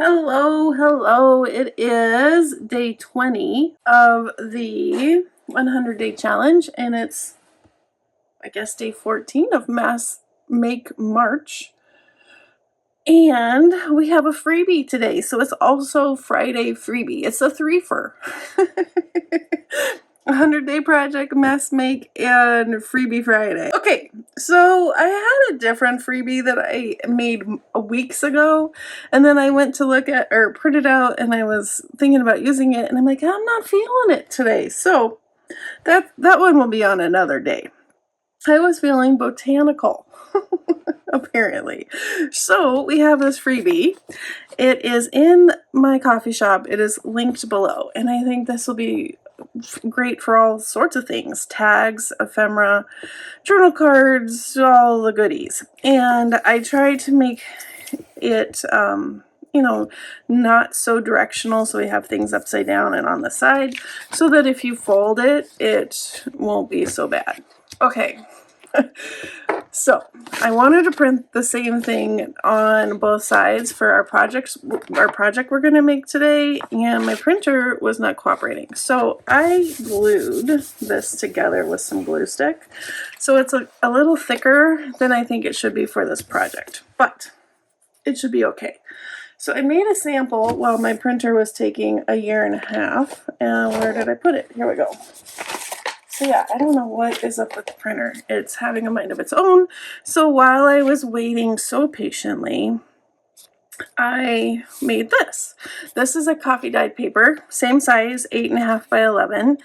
Hello, hello. It is day 20 of the 100-day challenge, and it's, I guess, day 14 of Mass Make March. And we have a freebie today, so it's also Friday freebie. It's a threefer. 100-day project, mass make, and freebie Friday. Okay, so I had a different freebie that I made weeks ago, and then I went to look at or print it out, and I was thinking about using it, and I'm like, I'm not feeling it today. So that one will be on another day. I was feeling botanical. Apparently. So we have this freebie. It is in my coffee shop. It is linked below, and I think this will be great for all sorts of things: tags, ephemera, journal cards, all the goodies. And I tried to make it not so directional, so we have things upside down and on the side, so that if you fold it, it won't be so bad. Okay. So I wanted to print the same thing on both sides for our project we're going to make today, and my printer was not cooperating. So I glued this together with some glue stick. So it's a little thicker than I think it should be for this project, but it should be okay. So I made a sample while my printer was taking 1.5 years. And where did I put it? Here we go. So yeah, I don't know what is up with the printer. It's having a mind of its own. So while I was waiting so patiently, I made this. This is a coffee dyed paper, same size, 8.5 by 11,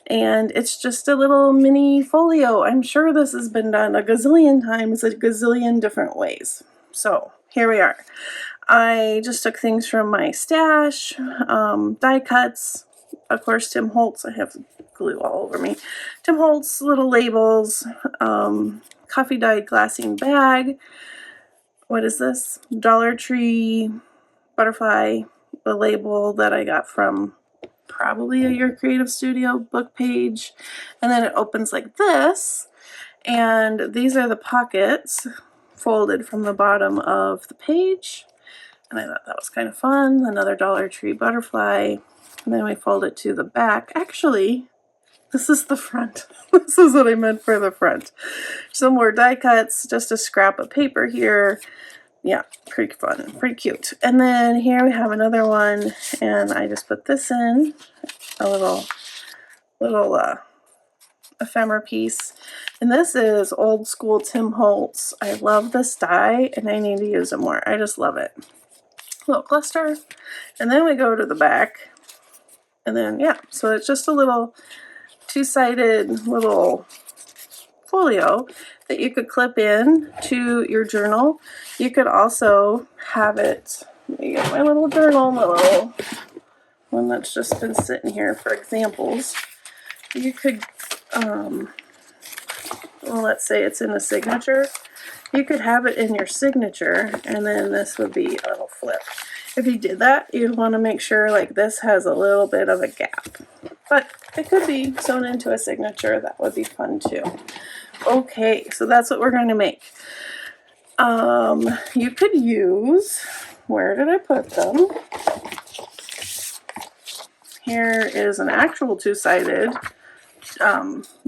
and it's just a little mini folio. I'm sure this has been done a gazillion times, a gazillion different ways. So here we are. I just took things from my stash, die cuts, of course, Tim Holtz. I have glue all over me. Tim Holtz little labels, coffee dyed glassine bag. What is this? Dollar Tree butterfly, a label that I got from probably a Your Creative Studio book page. And then it opens like this. And these are the pockets folded from the bottom of the page. And I thought that was kind of fun. Another Dollar Tree butterfly. And then we fold it to the back. Actually, this is the front. This is what I meant for the front. Some more die cuts, just a scrap of paper here. Yeah, pretty fun, pretty cute. And then here we have another one, and I just put this in, a little ephemera piece. And this is old school Tim Holtz. I love this die, and I need to use it more. I just love it. Little cluster. And then we go to the back. And then, yeah, so it's just a little two-sided little folio that you could clip in to your journal. You could also have it, let me get my little journal, my little one that's just been sitting here for examples. You could, well, let's say it's in a signature. You could have it in your signature, and then this would be a little flip. If you did that, you'd want to make sure like this has a little bit of a gap. But it could be sewn into a signature. That would be fun too. Okay, so that's what we're going to make. You could use, where did I put them? Here is an actual two-sided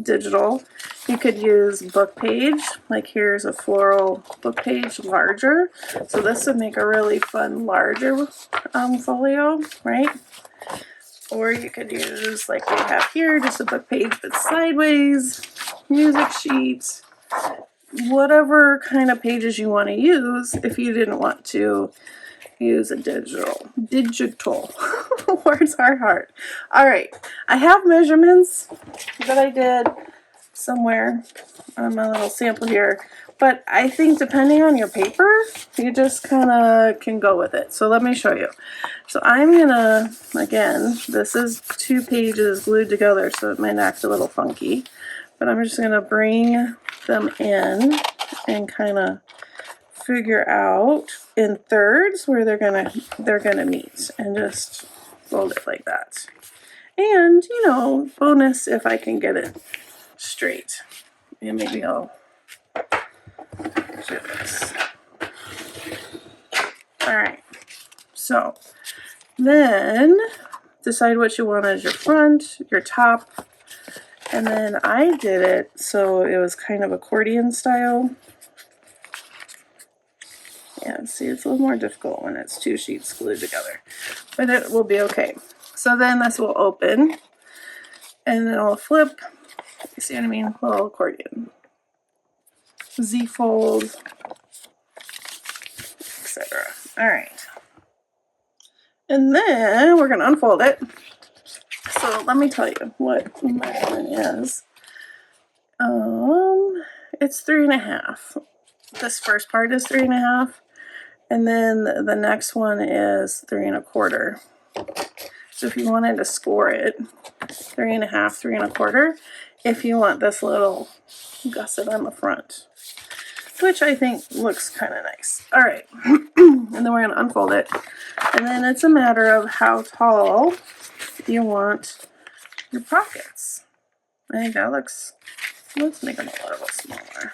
digital. You could use book page, like here's a floral book page, larger. So this would make a really fun larger folio, right? Or you could use, like we have here, just a book page but sideways, music sheet, whatever kind of pages you want to use if you didn't want to use a digital. Words are hard. All right, I have measurements that I did somewhere on my little sample here, but I think depending on your paper, you just kind of can go with it. So let me show you. So I'm gonna, again, this is 2 pages glued together, so it might act a little funky, but I'm just gonna bring them in and kind of figure out in thirds where they're gonna meet, and just fold it like that. And bonus if I can get it straight. And maybe I'll do this. Alright, So then decide what you want as your front, your top, and then I did it so it was kind of accordion style. Yeah, see, it's a little more difficult when it's two sheets glued together, but it will be okay. So then this will open, and then it'll flip. You see what I mean? Little accordion. Z-fold, etc. All right. And then we're going to unfold it. So let me tell you what my one is. It's 3.5. This first part is 3.5. And then the next one is 3.25. So if you wanted to score it, 3.5, 3.25, if you want this little gusset on the front, which I think looks kind of nice. All right, and then we're going to unfold it. And then it's a matter of how tall you want your pockets. I think that looks, let's make them a little smaller.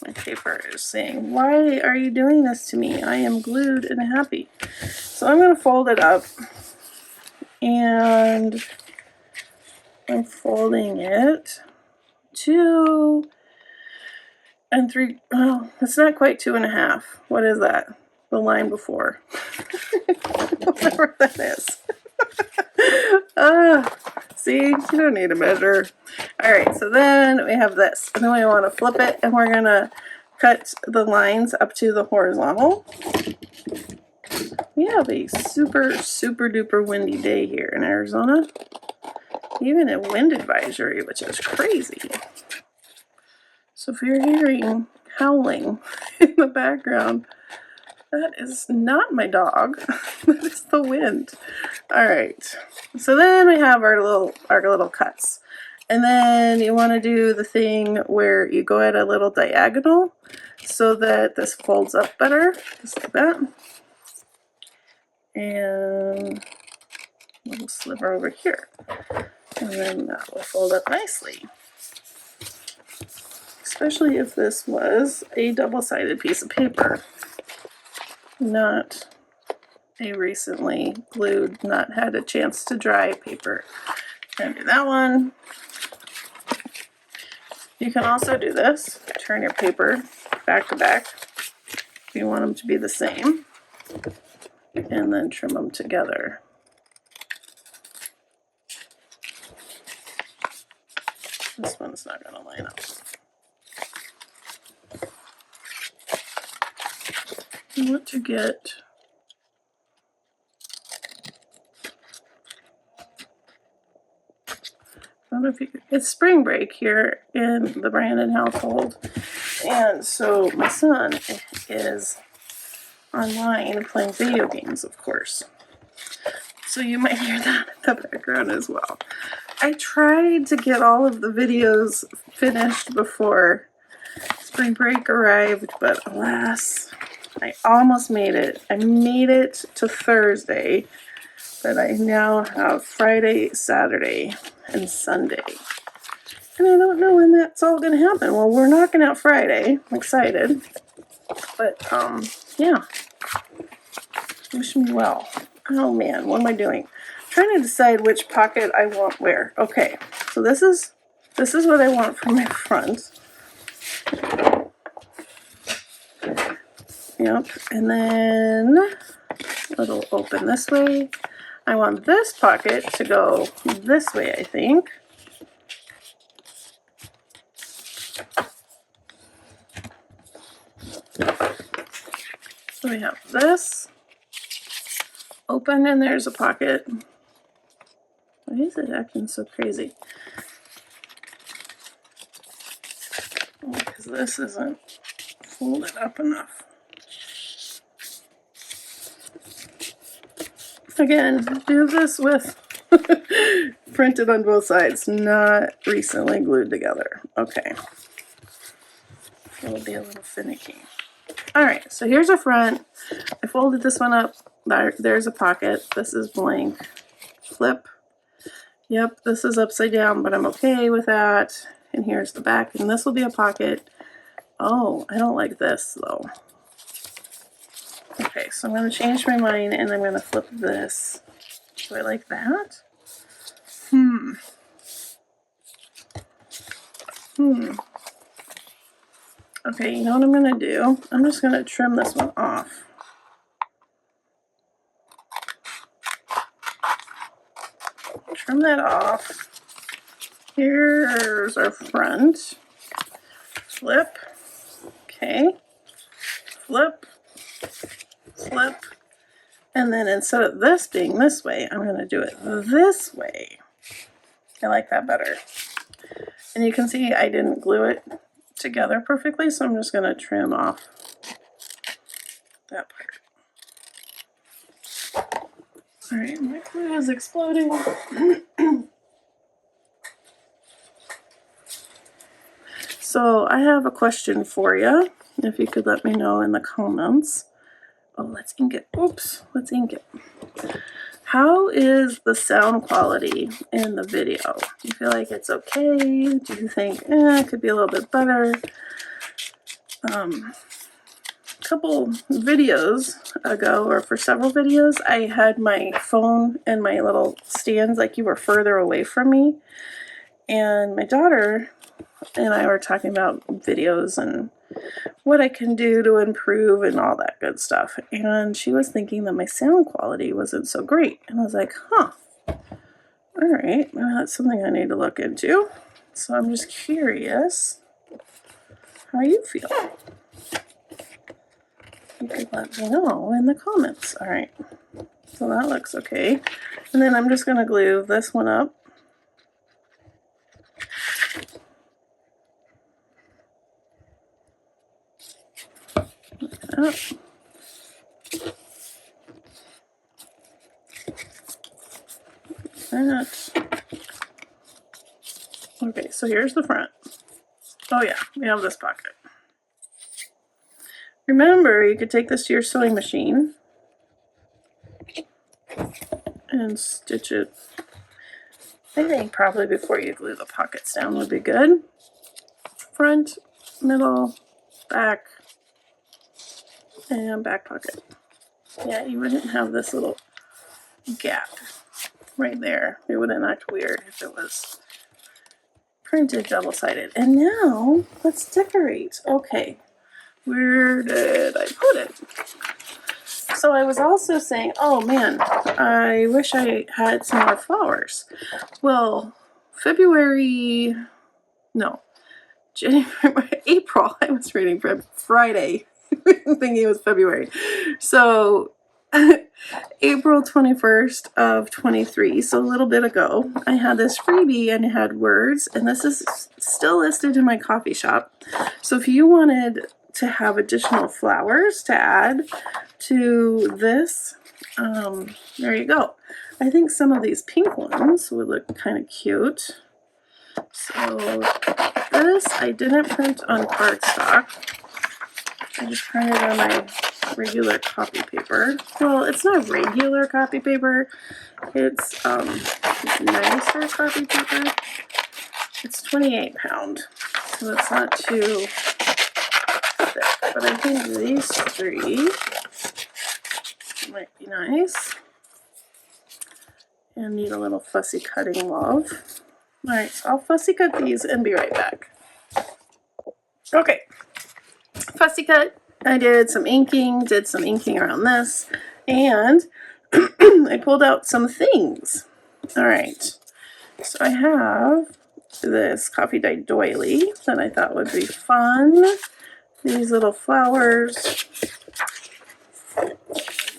My paper is saying, why are you doing this to me? I am glued and happy. So I'm going to fold it up, and I'm folding it 2 and 3. Oh, it's not quite 2.5. What is that? The line before. Whatever that is. See, you don't need to measure. All right, so then we have this, and then we want to flip it, and we're gonna cut the lines up to the horizontal. We have a super duper windy day here in Arizona. Even a wind advisory, which is crazy. So if you're hearing howling in the background, that is not my dog. That is the wind. All right. So then we have our little cuts. And then you want to do the thing where you go at a little diagonal so that this folds up better, just like that. And a little sliver over here. And then that will fold up nicely. Especially if this was a double-sided piece of paper, not a recently glued, not had a chance to dry paper. And do that one. You can also do this, turn your paper back to back if you want them to be the same, and then trim them together. This one's not going to line up. You want to get I don't know if you, it's spring break here in the Brandon household, and so my son is online playing video games, of course. So you might hear that in the background as well. I tried to get all of the videos finished before spring break arrived, but alas, I almost made it. I made it to Thursday, but I now have Friday, Saturday, and Sunday. And I don't know when that's all going to happen. Well, we're knocking out Friday. I'm excited. But, yeah. Wish me well. Oh, man. What am I doing? I'm trying to decide which pocket I want where. Okay. So this is what I want for my front. Yep. And then it'll open this way. I want this pocket to go this way, I think. So we have this open, and there's a pocket. Why is it acting so crazy? Because this isn't folded up enough. Again, do this with printed on both sides, not recently glued together. Okay. It'll be a little finicky. Alright, so here's a front. I folded this one up. There's a pocket. This is blank. Flip. Yep, this is upside down, but I'm okay with that. And here's the back, and this will be a pocket. Oh, I don't like this though. Okay, so I'm going to change my mind and I'm going to flip this. Do I like that? Okay, you know what I'm going to do? I'm just going to trim this one off. Trim that off. Here's our front. Flip. Okay. Flip. Flip. And then instead of this being this way, I'm going to do it this way. I like that better. And you can see I didn't glue it together perfectly, so I'm just going to trim off that part. Alright, my glue is exploding. So I have a question for you, if you could let me know in the comments. Oh, let's ink it. Oops, let's ink it. How is the sound quality in the video? Do you feel like it's okay? Do you think, it could be a little bit better? A couple videos ago, or for several videos, I had my phone and my little stands like you were further away from me. And my daughter and I were talking about videos and what I can do to improve and all that good stuff. And she was thinking that my sound quality wasn't so great. And I was like, huh, all right, well, that's something I need to look into. So I'm just curious how you feel. You could let me know in the comments. All right, so that looks okay. And then I'm just going to glue this one up. Like that. Okay, so here's the front. Oh yeah, we have this pocket. Remember, you could take this to your sewing machine and stitch it. I think probably before you glue the pockets down would be good. Front, middle, back, and back pocket. Yeah, you wouldn't have this little gap right there. It wouldn't act weird if it was printed double-sided. And now, let's decorate. Okay, where did I put it? So I was also saying, oh man, I wish I had some more flowers. Well, April, I was reading Friday, thinking it was February. So April 21st of 23, so a little bit ago, I had this freebie and it had words, and this is still listed in my coffee shop. So if you wanted to have additional flowers to add to this, there you go. I think some of these pink ones would look kind of cute. So this I didn't print on cardstock. I just printed on my regular copy paper. Well, it's not regular copy paper. It's nicer copy paper. It's 28 pound, so it's not too thick. But I think these three might be nice. And need a little fussy cutting love. Alright, so I'll fussy cut these and be right back. Okay, fussy cut. I did some inking around this, and I pulled out some things. Alright, so I have this coffee dye doily that I thought would be fun. These little flowers.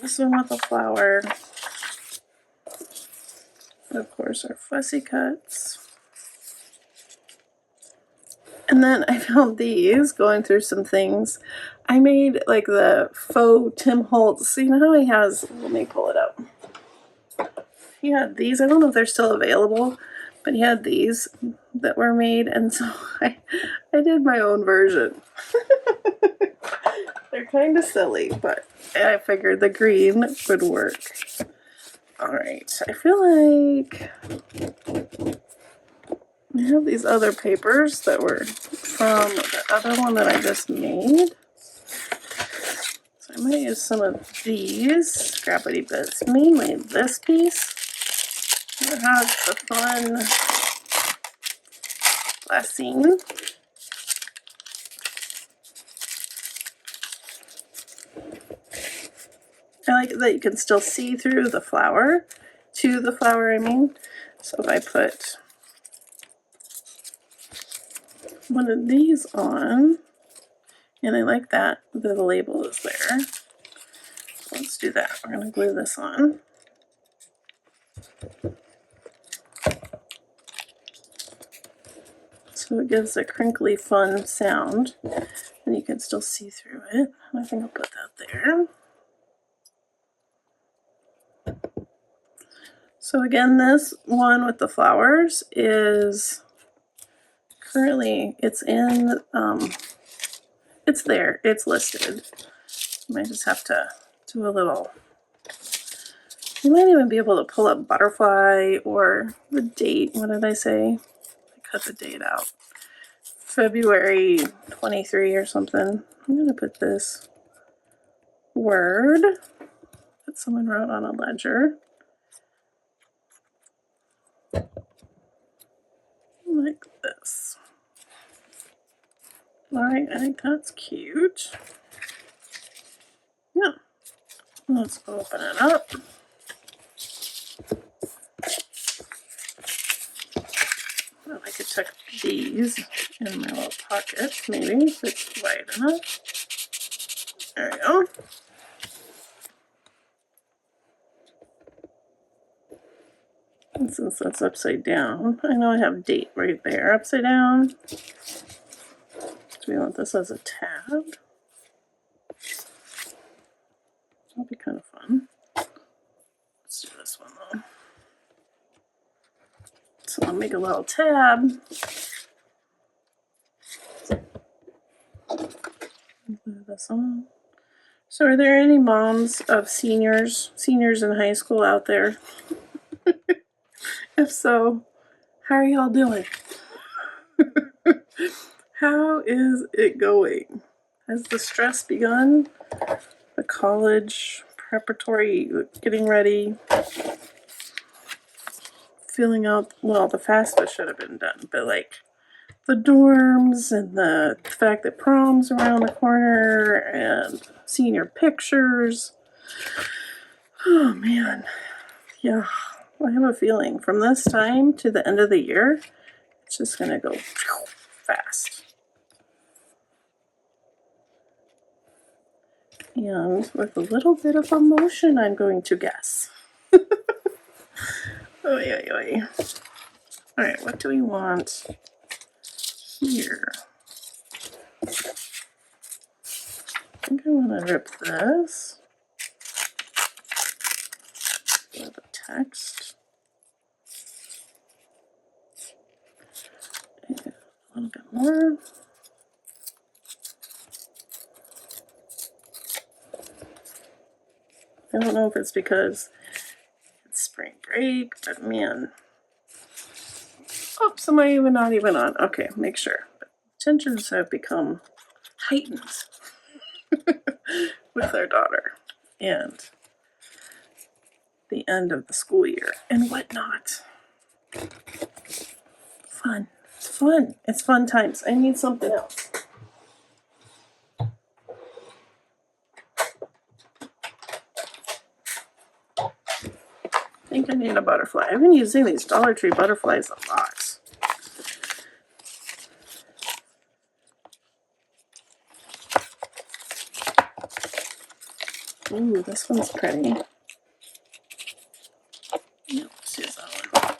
This one with a flower. Of course, our fussy cuts. And then I found these going through some things. I made like the faux Tim Holtz. You know how he has, let me pull it up. He had these, I don't know if they're still available, but he had these that were made, and so I did my own version. They're kind of silly, but I figured the green would work. Alright, I feel like I have these other papers that were from the other one that I just made. So I'm going to use some of these scrappity bits, mainly this piece. It has the fun glassine. I like that you can still see through the flower, I mean. So if I put one of these on, and I like that the label is there. Let's do that. We're going to glue this on. So it gives a crinkly, fun sound, and you can still see through it. I think I'll put that there. So again, this one with the flowers is currently, it's in, it's there, it's listed. You might just have to do a little, you might even be able to pull up butterfly or the date. What did I say? I cut the date out. February 23 or something. I'm going to put this word that someone wrote on a ledger. Like this. Alright, I think that's cute. Yeah. Let's open it up. Well, I could tuck these in my little pocket, maybe, if it's wide enough. There we go. And since that's upside down, I know I have date right there, upside down. Do we want this as a tab? That'll be kind of fun. Let's do this one though. So I'll make a little tab. Glue this on. So are there any moms of seniors in high school out there? If so, how are y'all doing? How is it going? Has the stress begun? The college preparatory, getting ready, filling out, well, the FAFSA should have been done, but like the dorms and the fact that prom's around the corner and senior pictures. Oh man, yeah, I have a feeling from this time to the end of the year, it's just gonna go fast. And with a little bit of emotion, I'm going to guess. Oy, oy, oy. All right, what do we want here? I think I want to rip this for the text. And a little bit more. I don't know if it's because it's spring break, but man. Oops, am I even not even on? Okay, make sure. But tensions have become heightened with our daughter and the end of the school year and whatnot. Fun. It's fun. It's fun times. I need something else. I think I need a butterfly. I've been using these Dollar Tree butterflies a lot. Ooh, this one's pretty. Yeah, let's use that one.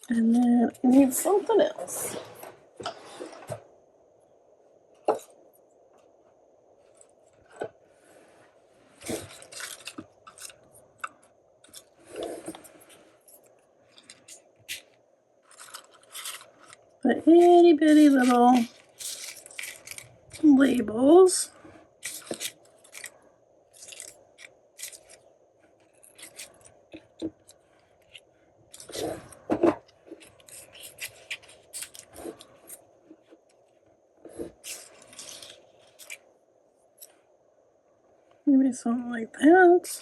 And then I need something else. An itty bitty little labels. Maybe something like that.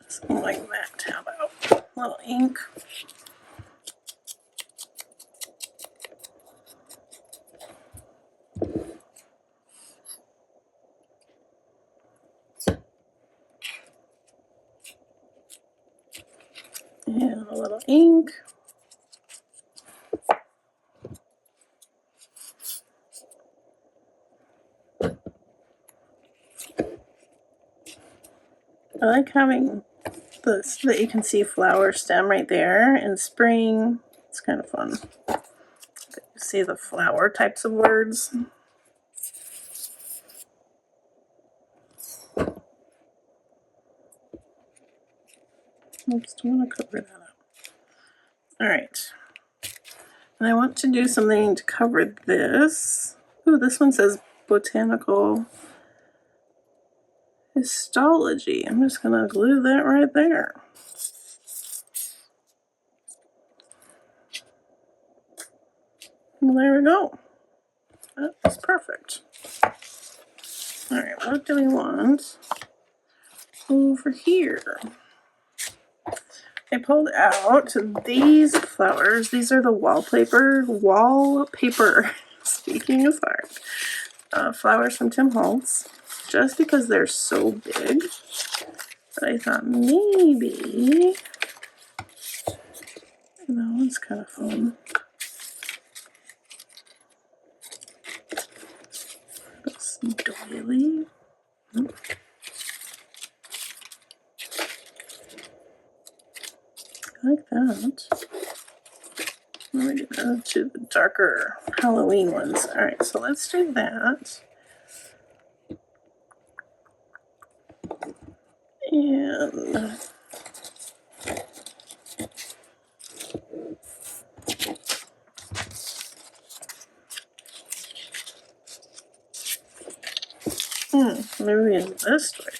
Something like that. How about a little ink? And a little ink. I like having this, that you can see flower stem right there in spring. It's kind of fun. You see the flower types of words. Oops, don't want to cover that up. All right. And I want to do something to cover this. Ooh, this one says botanical histology. I'm just going to glue that right there. Well, there we go. That's perfect. All right, what do we want over here? I pulled out these flowers. These are the wallpaper. Speaking of art, flowers from Tim Holtz. Just because they're so big, but I thought maybe that one's kind of fun. This doily. I like that. Let me go to the darker Halloween ones. All right, so let's do that. And maybe in this way.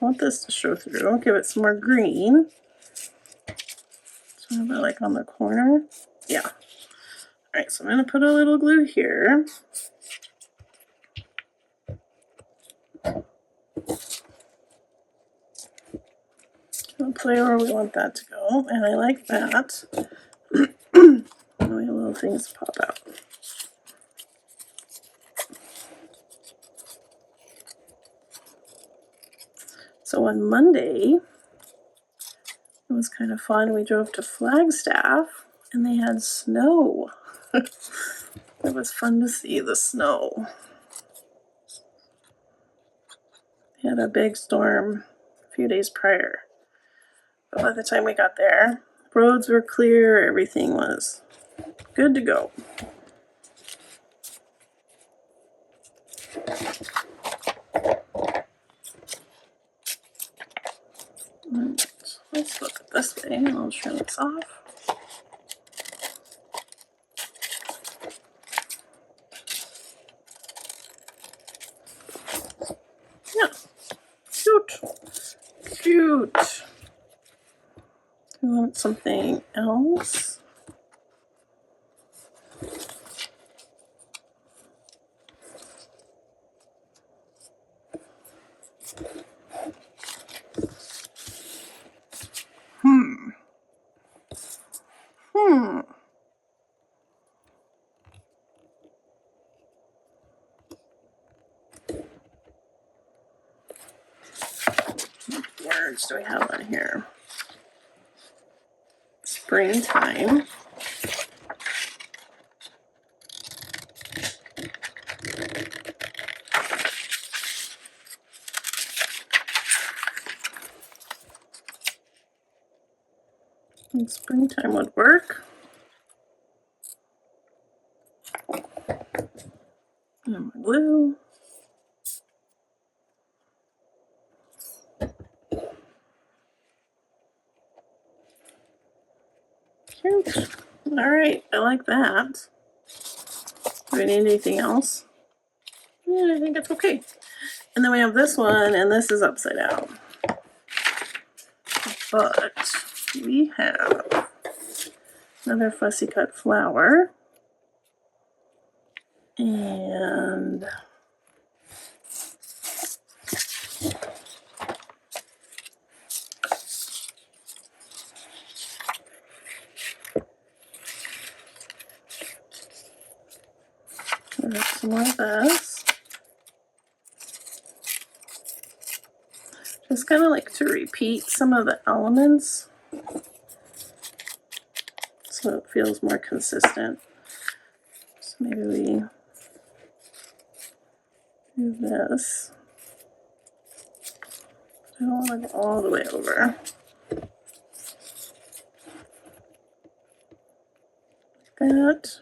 I want this to show through. I'll give it some more green. So about like on the corner. Yeah. All right, so I'm going to put a little glue here. We'll play where we want that to go, and I like that. Little things pop out. So on Monday, it was kind of fun. We drove to Flagstaff, and they had snow. It was fun to see the snow. They had a big storm a few days prior. But by the time we got there, roads were clear, everything was good to go. Right, let's flip it this way and I'll trim this off. Yeah, cute. Cute. We want something else. What words do we have on here? Springtime. And springtime would work. And my glue. Cute. All right, I like that. Do we need anything else? Yeah, I think it's okay. And then we have this one, and this is upside down. But we have another fussy cut flower. And some more of this. Just kind of like to repeat some of the elements so it feels more consistent. So maybe we do this. I don't want to go all the way over. Like that.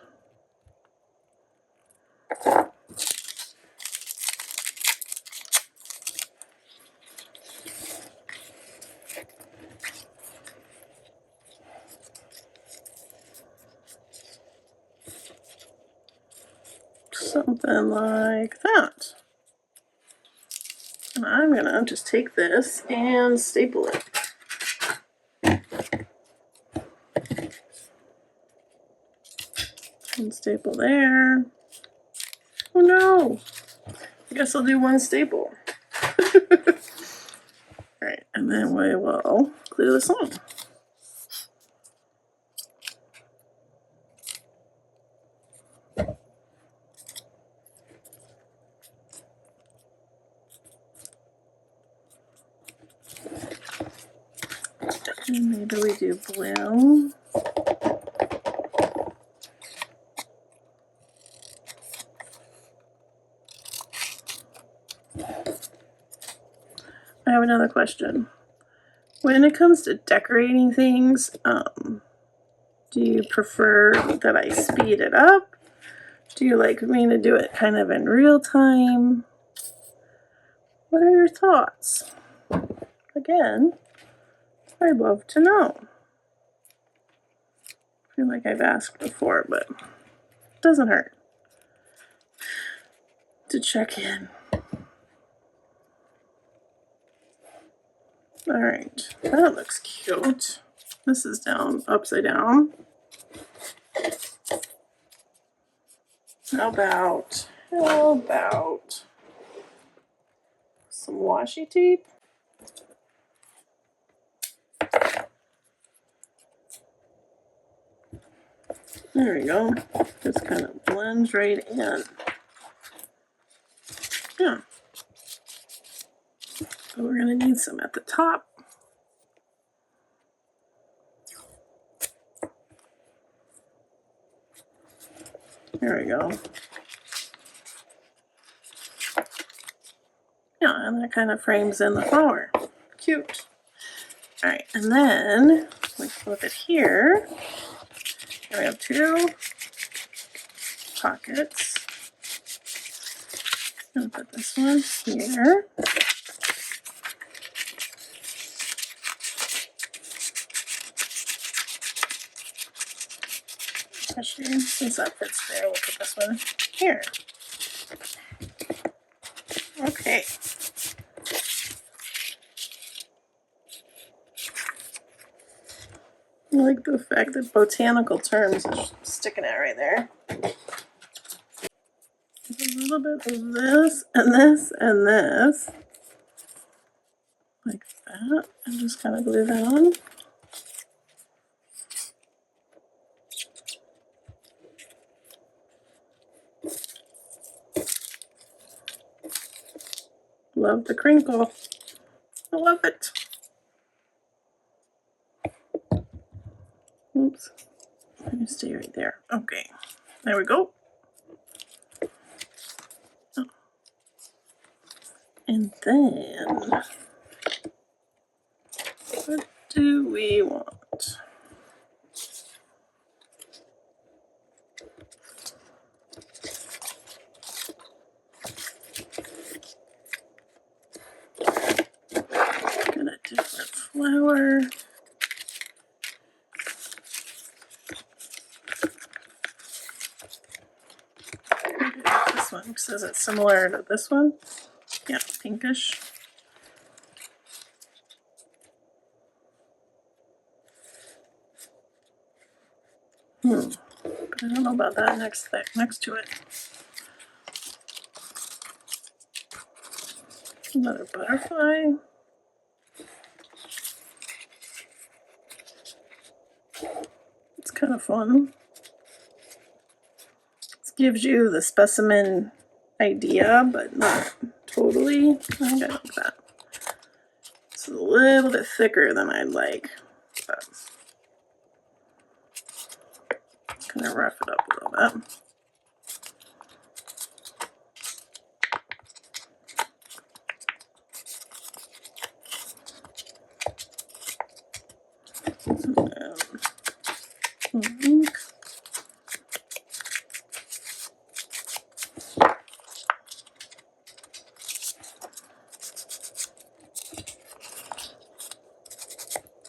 Something like that. And I'm gonna just take this and staple it. And staple there. Oh no! I guess I'll do one staple. Alright, and then we will glue this on. And maybe we do blue. I have another question. When it comes to decorating things, do you prefer that I speed it up? Do you like me to do it kind of in real time? What are your thoughts? Again, I'd love to know. I feel like I've asked before, but it doesn't hurt to check in. Alright, that looks cute. This is down, upside down. How about some washi tape? There we go. Just kind of blends right in. Yeah. So we're going to need some at the top. There we go. Yeah, and that kind of frames in the flower. Cute. Alright, and then we flip it here. And we have two pockets. I'm going to put this one here. Actually, since that fits there, we'll put this one here. Okay. I like the fact that botanical terms is sticking out right there. A little bit of this and this and this. Like that. And just kind of glue that on. Love the crinkle. I love it. Oops. Let me stay right there. Okay. There we go. Oh. And then, what do we want? flower. This one, because it's similar to this one. Yeah, pinkish. But I don't know about that next to it. Another butterfly. It's kind of fun. This gives you the specimen idea, but not totally. I think I like that. It's a little bit thicker than I'd like, but I'm gonna rough it up a little bit. Ink.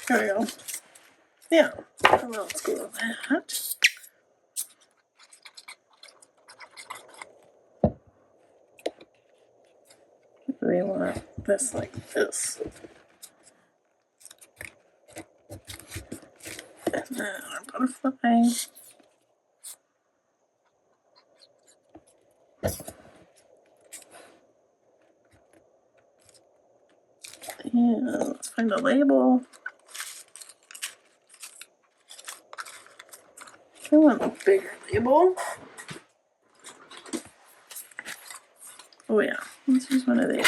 There we go. Yeah, let's go with that. We want this like this. And then our butterfly. And let's find a label. I want a bigger label. Oh yeah, let's use one of these.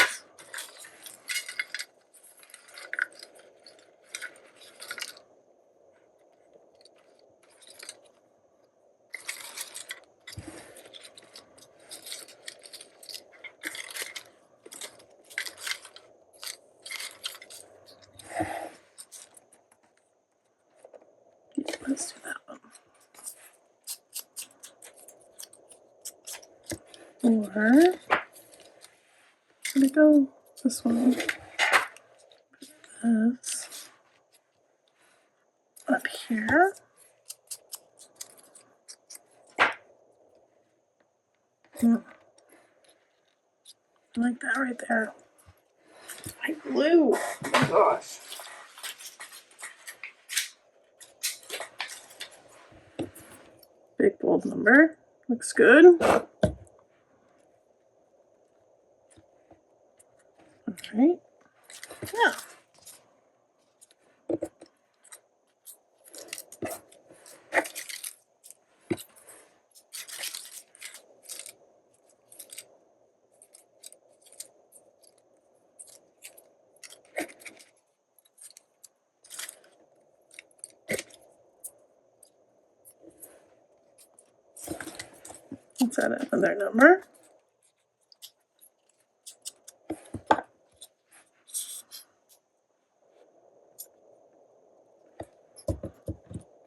Let's do that one. Or, where'd it go? This one. This up here. I like that right there. My glue. Oh my gosh. Big bold number. Looks good. Alright. Yeah. Let's add another number.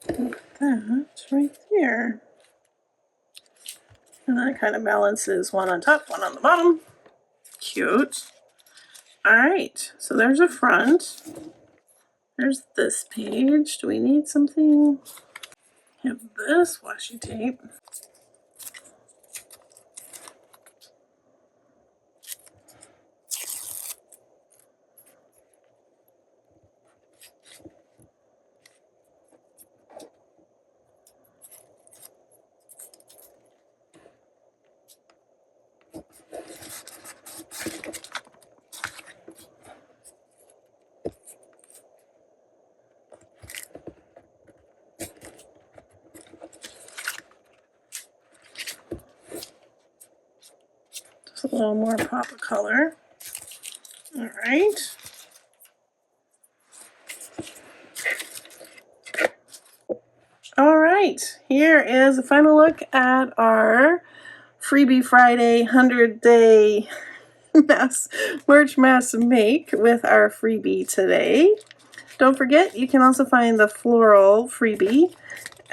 Put that right there. And that kind of balances one on top, one on the bottom. Cute. Alright, so there's a front. There's this page. Do we need something? Have this washi tape. Just a little more pop of color. All right. All right, here is a final look at our Freebie Friday 100-day March Mass make with our freebie today. Don't forget, you can also find the floral freebie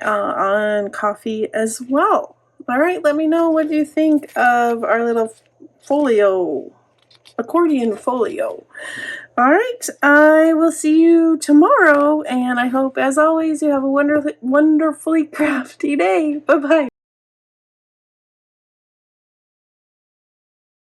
on coffee as well. All right, let me know what you think of our little folio. accordion folio. All right, I will see you tomorrow, and I hope, as always, you have a wonderfully crafty day. Bye-bye.